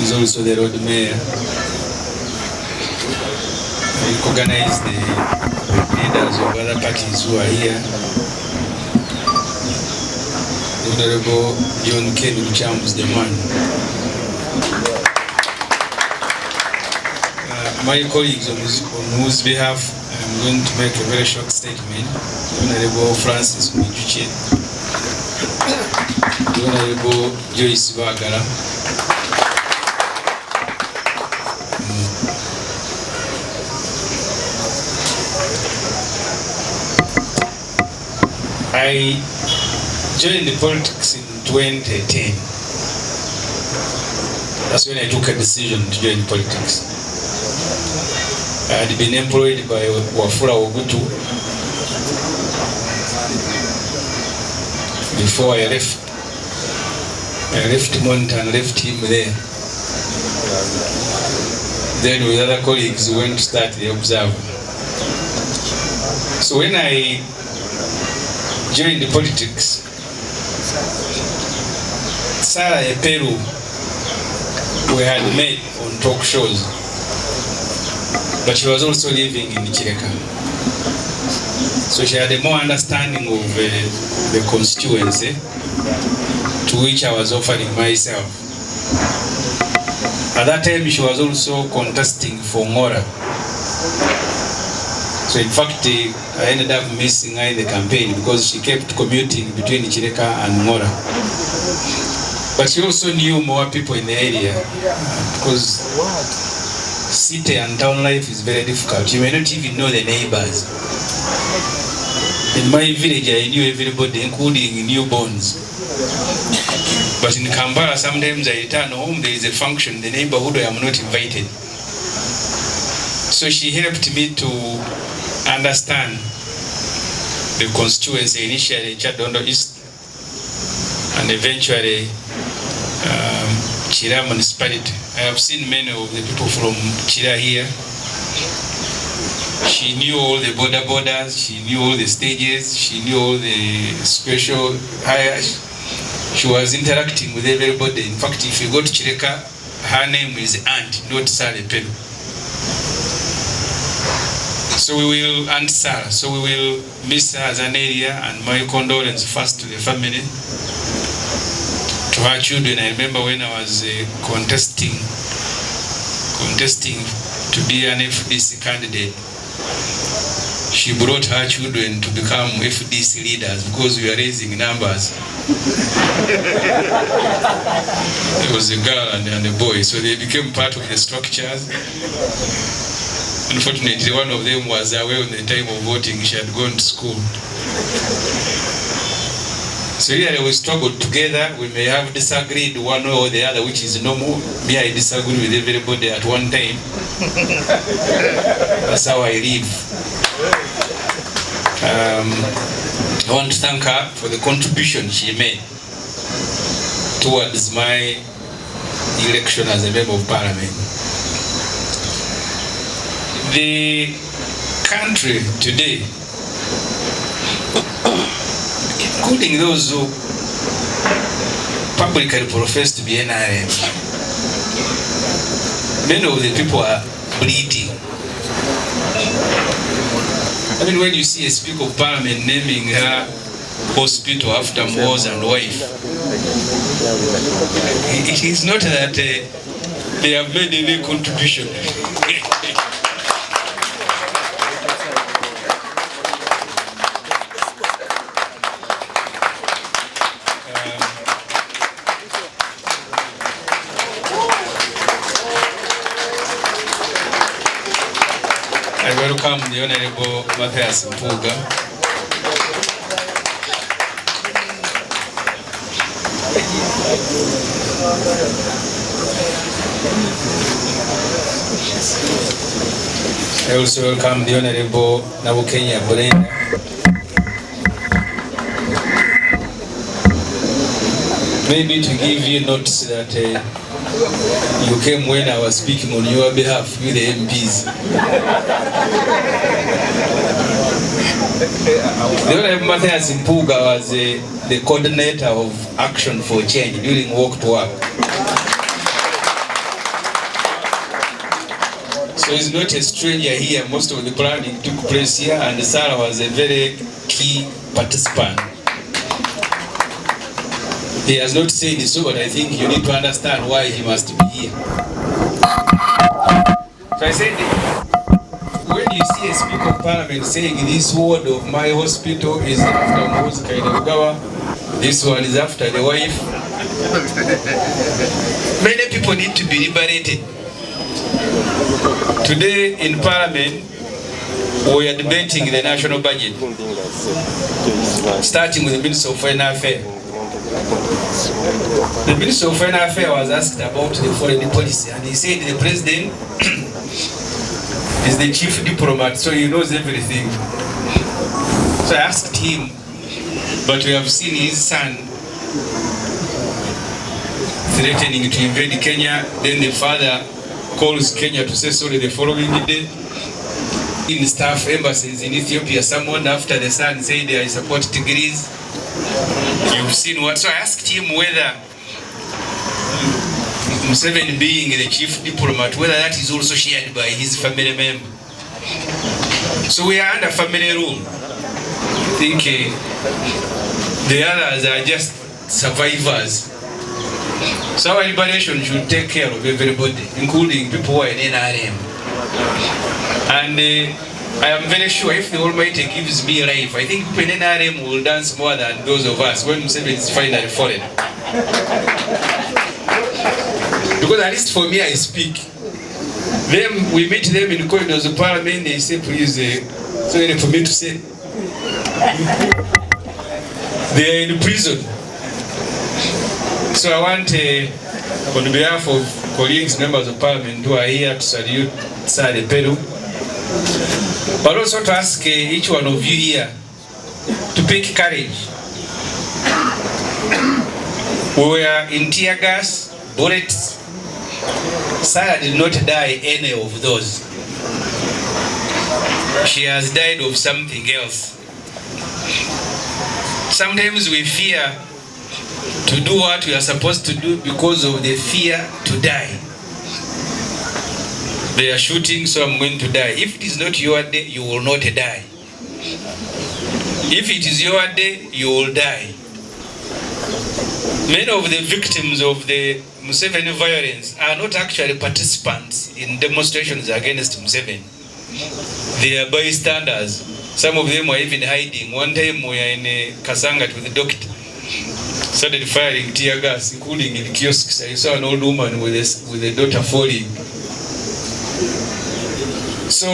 is also the road mayor. We recognize the leaders of other parties who are here. Honorable John Ken Luchambs, the man. My colleagues, on whose behalf, I'm going to make a very short statement. Honorable Francis Mijuche, Honorable Joyce Bagala, I joined the politics in 2010. That's when I took a decision to join politics. I had been employed by Wafula Ogutu before I left. I left Monta and left him there. Then with other colleagues we went to start the Observer. So when I joined the politics, Sarah Eperu, we had met on talk shows, but she was also living in Chireka. So she had a more understanding of the constituency to which I was offering myself. At that time she was also contesting for Ngora. So in fact I ended up missing her in the campaign because she kept commuting between Chireka and Ngora. But she also knew more people in the area because city and town life is very difficult. You may not even know the neighbors. In my village I knew everybody, including newborns. But in Kampala sometimes I return home, there is a function, the neighborhood I am not invited. So she helped me to understand the constituency, initially Chadondo East and eventually Chira municipality. I have seen many of the people from Chira here. She knew all the borders, she knew all the stages, she knew all the special hires. She was interacting with everybody. In fact, if you go to Chireka, her name is Aunt, not Sarah Eperu. So we will, Aunt Sarah, so we will miss her as an area, and my condolence first to the family. To her children, I remember when I was contesting to be an FDC candidate, she brought her children to become FDC leaders because we are raising numbers. There was a girl and a boy, so they became part of the structures. Unfortunately, one of them was away on the time of voting. She had gone to school. So really we struggled together. We may have disagreed one way or the other, which is normal. Me, I disagree with everybody at one time. That's how I live. I want to thank her for the contribution she made towards my election as a member of parliament. The country today, including those who publicly profess to be NRM, many of the people are bleeding. I mean, when you see a Speaker of Parliament naming her hospital after Mo's and wife, it is not that they have made any contribution. I welcome the Honorable Matthias Mpuga. I also welcome the Honorable Nabukenya Brenda. Maybe to give you notice that you came when I was speaking on your behalf with the MPs. The Honorable Matthias Mpuga was the coordinator of Action for Change during Walk to Work. So he's not a stranger here. Most of the planning took place here, and Sarah was a very key participant. He has not said so, but I think you need to understand why he must be here. So I said, when you see a Speaker of Parliament saying this word of my hospital is after Moses Kainerugaba, this one is after the wife, many people need to be liberated. Today in Parliament, we are debating the national budget, starting with the Minister of Foreign Affairs. The Minister of Foreign Affairs was asked about the foreign policy, and he said the President is the chief diplomat, so he knows everything. So I asked him, but we have seen his son threatening to invade Kenya. Then the father calls Kenya to say sorry the following day. In staff embassies in Ethiopia, someone after the son said I support Tigris. You've seen what? So I asked him whether Museveni being the chief diplomat, whether that is also shared by his family member. So we are under family rule. I think the others are just survivors. So our liberation should take care of everybody, including people who are in NRM. And I am very sure if the Almighty gives me life, I think people in NRM will dance more than those of us when Museveni is finally fallen. Because at least for me, I speak. Then we meet them in the corridors of Parliament, they say, please, sorry for me to say, they are in prison. So I want, on behalf of colleagues, members of Parliament who are here, to salute Sarah Eperu, but also to ask each one of you here to pick courage. We were in tear gas, bullets. Sarah did not die any of those. She has died of something else. Sometimes we fear to do what we are supposed to do because of the fear to die. They are shooting, so I'm going to die. If it is not your day, you will not die. If it is your day, you will die. Many of the victims of the Museveni violence are not actually participants in demonstrations against Museveni. They are bystanders. Some of them are even hiding. One time we were in Kasangat with the doctor. Started firing tear gas, including in kiosks. I saw an old woman with a daughter falling. So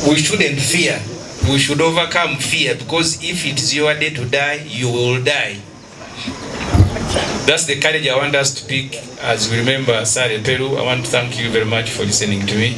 we shouldn't fear. We should overcome fear, because if it is your day to die, you will die. That's the courage I want us to pick as we remember Sarah Eperu. I want to thank you very much for listening to me.